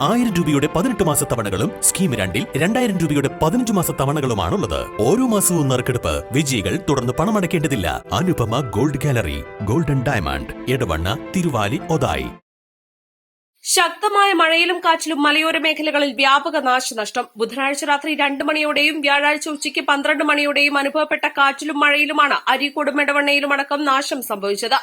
1000 രൂപയുടെ 18 മാസ തവണകളും സ്കീം 2-ൽ 2000 രൂപയുടെ 15 മാസ തവണകളുമാണുള്ളത്. ഓരോ മാസവും നറുക്കെടുപ്പ്. വിജയികൾ തുടർന്ന് പണമടയ്ക്കേണ്ടതില്ല. Anupama gold gallery, golden diamond, Edavanna, Thiruvali, Othayi. ശക്തമായ മഴയിലും കാറ്റിലും മലയോര മേഖലകളിൽ വ്യാപക നാശനഷ്ടം. ബുധനാഴ്ച രാത്രി 2 മണിയോടെയും വ്യാഴാഴ്ച ഉച്ചയ്ക്ക് 12 മണിയോടെയും അനുഭവപ്പെട്ട കാറ്റിലും മഴയിലുമാണ് അരീക്കോടും എടവണ്ണയിലും അടക്കം നാശം സംഭവിച്ചത്.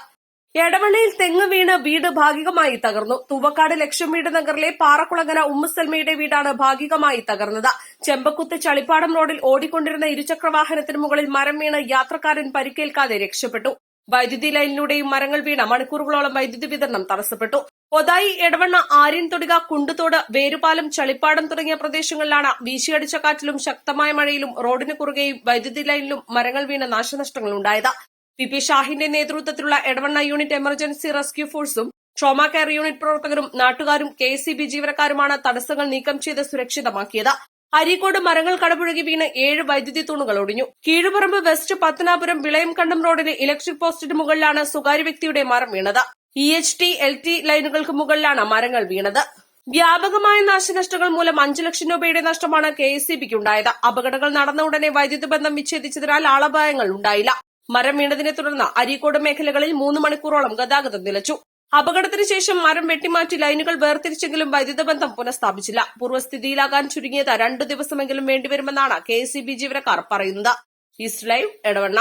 എടവണ്ണയിൽ തെങ്ങ് വീണ് വീട് ഭാഗികമായി തകർന്നു. തൂവക്കാട് ലക്ഷം വീട് നഗറിലെ പാറക്കുളങ്ങര ഉമ്മുസൽമയുടെ വീടാണ് ഭാഗികമായി തകർന്നത്. ചെമ്പക്കുത്ത് ചളിപ്പാടം റോഡിൽ ഓടിക്കൊണ്ടിരുന്ന ഇരുചക്രവാഹനത്തിന് മുകളിൽ മരം വീണ് യാത്രക്കാരൻ പരിക്കേൽക്കാതെ രക്ഷപ്പെട്ടു. വൈദ്യുതി ലൈനിലൂടെയും മരങ്ങൾ വീണ മണിക്കൂറുകളോളം വൈദ്യുതി വിതരണം തടസ്സപ്പെട്ടു. ഒതായി, എടവണ്ണ, ആര്യൻതൊടിക, കുണ്ടുതോട്, വേരുപാലം, ചളിപ്പാടം തുടങ്ങിയ പ്രദേശങ്ങളിലാണ് വീശിയടിച്ച കാറ്റിലും ശക്തമായ മഴയിലും റോഡിന് കുറുകെയും വൈദ്യുതി ലൈനിലും മരങ്ങൾ വീണ് നാശനഷ്ടങ്ങളുണ്ടായത്. പി ഷാഹിന്റെ നേതൃത്വത്തിലുള്ള എടവണ്ണ യൂണിറ്റ് എമർജൻസി റെസ്ക്യൂ ഫോഴ്സും ട്രോമ കെയർ യൂണിറ്റ് പ്രവർത്തകരും നാട്ടുകാരും KSEB ജീവനക്കാരുമാണ് തടസ്സങ്ങൾ നീക്കം ചെയ്ത് സുരക്ഷിതമാക്കിയത്. അരീക്കോട് മരങ്ങൾ കടപുഴകി വീണ് 7 വൈദ്യുതി തൂണുകൾ ഒടിഞ്ഞു. കീഴുപറമ്പ് വെസ്റ്റ് പത്തനാപുരം വിളയംകണ്ടം റോഡിലെ ഇലക്ട്രിക് പോസ്റ്റിന് മുകളിലാണ് സ്വകാര്യ വ്യക്തിയുടെ മരം വീണത്. EHT, LT ലൈനുകൾക്ക് മുകളിലാണ് മരങ്ങൾ വീണത്. വ്യാപകമായ നാശനഷ്ടങ്ങൾ മൂലം 5 ലക്ഷം രൂപയുടെ നഷ്ടമാണ് KSEBക്ക് ഉണ്ടായത്. അപകടങ്ങൾ നടന്ന ഉടനെ വൈദ്യുതി ബന്ധം വിച്ഛേദിച്ചതിനാൽ ആളപായങ്ങൾ ഉണ്ടായില്ല. മരം വീണതിനെ തുടർന്ന് അരീക്കോട് മേഖലകളിൽ 3 മണിക്കൂറോളം ഗതാഗതം നിലച്ചു. അപകടത്തിന് ശേഷം മരം വെട്ടിമാറ്റി ലൈനുകൾ വേർതിരിച്ചെങ്കിലും വൈദ്യുത ബന്ധം പുനഃസ്ഥാപിച്ചില്ല. പൂർവ്വസ്ഥിതിയിലാകാൻ ചുരുങ്ങിയത് 2 ദിവസമെങ്കിലും വേണ്ടിവരുമെന്നാണ് KSEB ജീവനക്കാർ പറയുന്നത്. East live, Edavanna.